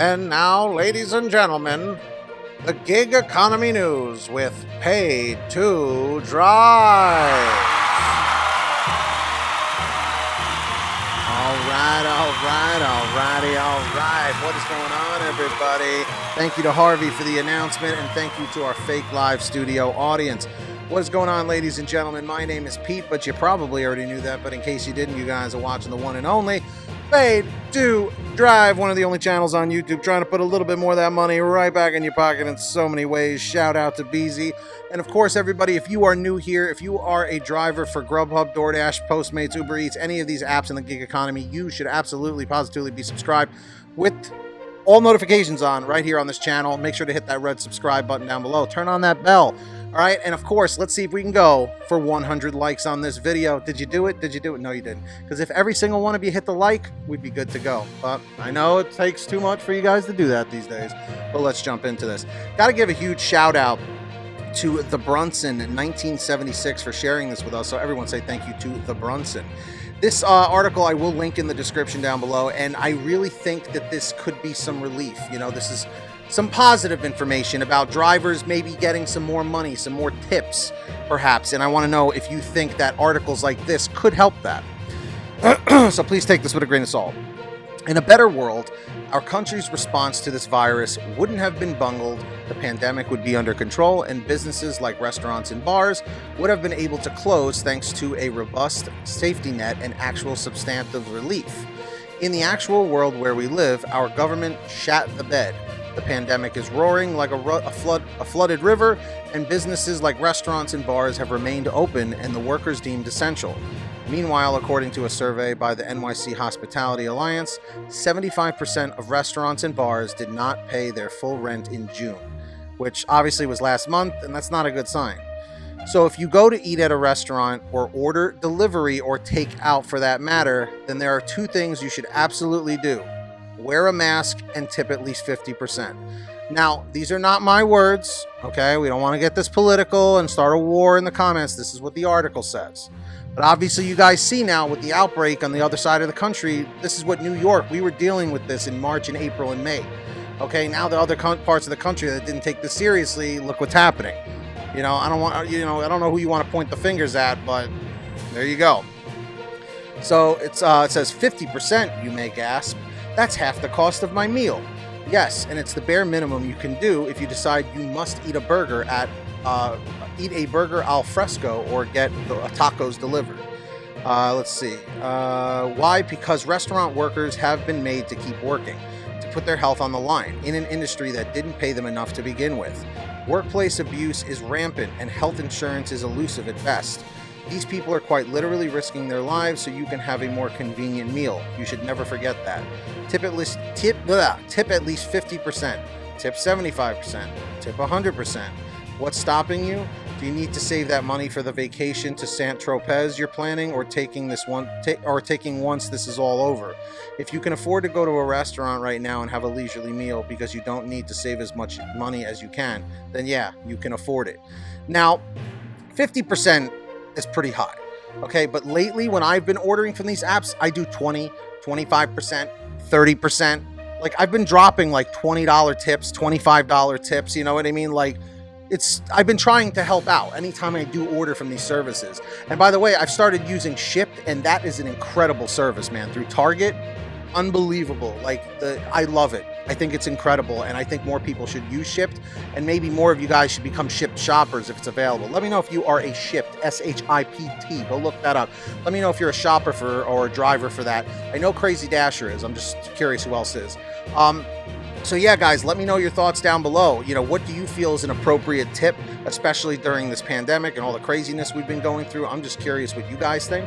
And now, ladies and gentlemen, the gig economy news with PaidToDrive. All right. What is going on, everybody? Thank you to Harvey for the announcement, and thank you to our fake live studio audience. What is going on, ladies and gentlemen? My name is Pete, but you probably already knew that. But in case you didn't, you guys are watching the one and only PaidToDrive, one of the only channels on YouTube trying to put a little bit more of that money right back in your pocket in so many ways. Shout out to BZ. And of course, everybody, if you are new here, if you are a driver for GrubHub, DoorDash, Postmates, Uber Eats, any of these apps in the gig economy, you should absolutely, positively be subscribed with all notifications on right here on this channel. Make sure to hit that red subscribe button down below. Turn on that bell. All right, and of course, let's see if we can go for 100 likes on this video. Did you do it? Did you do it? No, you didn't. Because if every single one of you hit the like, we'd be good to go. But I know it takes too much for you guys to do that these days. But let's jump into this. Got to give a huge shout out to the Brunson in 1976 for sharing this with us. So everyone say thank you to the Brunson. This article I will link in the description down below, and I really think that this could be some relief. You know, this is some positive information about drivers maybe getting some more money, some more tips, perhaps. And I want to know if you think that articles like this could help that. So please take this with a grain of salt. In a better world, our country's response to this virus wouldn't have been bungled, the pandemic would be under control, and businesses like restaurants and bars would have been able to close thanks to a robust safety net and actual substantive relief. In the actual world where we live, our government shat the bed. The pandemic is roaring like a flooded river, and businesses like restaurants and bars have remained open and the workers deemed essential. Meanwhile, according to a survey by the NYC Hospitality Alliance, 75% of restaurants and bars did not pay their full rent in June, which obviously was last month, and that's not a good sign. So if you go to eat at a restaurant or order delivery or take out for that matter, then there are two things you should absolutely do. Wear a mask and tip at least 50%. Now, these are not my words, okay? We don't want to get this political and start a war in the comments. This is what the article says. But obviously, you guys see now with the outbreak on the other side of the country, this is what New York, we were dealing with this in March and April and May. Okay, now the other parts of the country that didn't take this seriously, look what's happening. You know, I don't know who you want to point the fingers at, but there you go. So it says 50%, you may gasp. That's half the cost of my meal. Yes, and it's the bare minimum you can do if you decide you must eat a burger al fresco or get tacos delivered. Let's see. Why? Because restaurant workers have been made to keep working, to put their health on the line in an industry that didn't pay them enough to begin with. Workplace abuse is rampant and health insurance is elusive at best. These people are quite literally risking their lives so you can have a more convenient meal. You should never forget that. Tip at least 50%. Tip 75%. Tip 100%. What's stopping you? Do you need to save that money for the vacation to Saint-Tropez you're planning, or taking once this is all over? If you can afford to go to a restaurant right now and have a leisurely meal because you don't need to save as much money as you can, then yeah, you can afford it. Now, 50% is pretty high, okay? But lately, when I've been ordering from these apps, I do 20, 25%, 30%. Like, I've been dropping like $20 tips, $25 tips, you know what I mean? Like, I've been trying to help out anytime I do order from these services. And by the way, I've started using Shipt, and that is an incredible service, man, through Target. Unbelievable. Like, I love it. I think it's incredible, and I think more people should use Shipt, and maybe more of you guys should become Shipt shoppers if it's available. Let me know if you are a Shipt, S-H-I-P-T. Go look that up. Let me know if you're a shopper or a driver for that. I know Crazy Dasher is. I'm just curious who else is. So yeah, guys, let me know your thoughts down below. You know, what do you feel is an appropriate tip, especially during this pandemic and all the craziness we've been going through? I'm just curious what you guys think.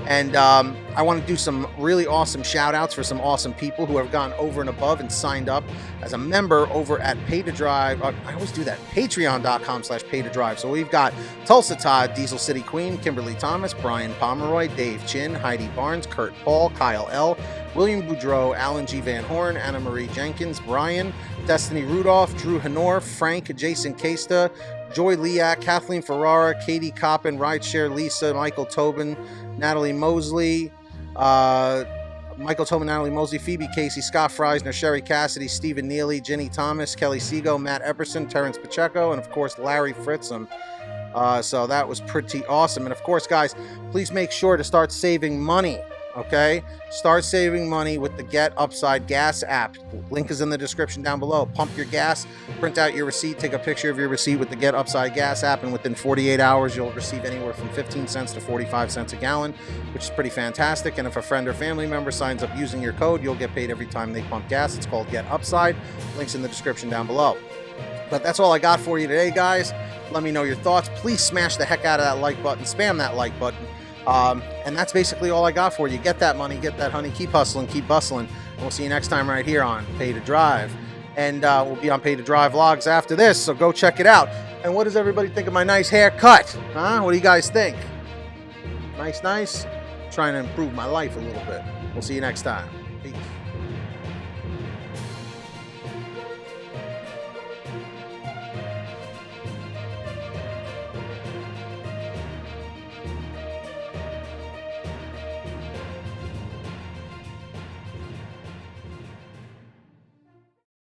And I want to do some really awesome shout outs for some awesome people who have gone over and above and signed up as a member over at PaidToDrive. I always do that. Patreon.com/PaidToDrive. So we've got Tulsa Todd, Diesel City Queen, Kimberly Thomas, Brian Pomeroy, Dave Chin, Heidi Barnes, Kurt Paul, Kyle L., William Boudreau, Alan G. Van Horn, Anna Marie Jenkins, Brian, Destiny Rudolph, Drew Hanor, Frank, Jason Casta, Joy Liak, Kathleen Ferrara, Katie Coppin, Rideshare, Lisa, Michael Tobin, Natalie Mosley, Michael Tobin, Natalie Mosley, Phoebe Casey, Scott Freisner, Sherry Cassidy, Stephen Neely, Ginny Thomas, Kelly Seago, Matt Epperson, Terrence Pacheco, and of course Larry Fritzum. So that was pretty awesome. And of course, guys, please make sure to start saving money. Okay, start saving money with the Get Upside Gas app. Link is in the description down below. Pump your gas, print out your receipt, take a picture of your receipt with the Get Upside Gas app, and within 48 hours you'll receive anywhere from 15 cents to 45 cents a gallon, which is pretty fantastic. And if a friend or family member signs up using your code, you'll get paid every time they pump gas. It's called Get Upside. Links in the description down below. But that's all I got for you today, guys. Let me know your thoughts. Please smash the heck out of that like button, spam that like button. And that's basically all I got for you. Get that money, get that honey, keep hustling, keep bustling. And we'll see you next time right here on Pay to Drive. And we'll be on Pay to Drive vlogs after this, so go check it out. And what does everybody think of my nice haircut? Huh? What do you guys think? Nice, nice? Trying to improve my life a little bit. We'll see you next time. Peace.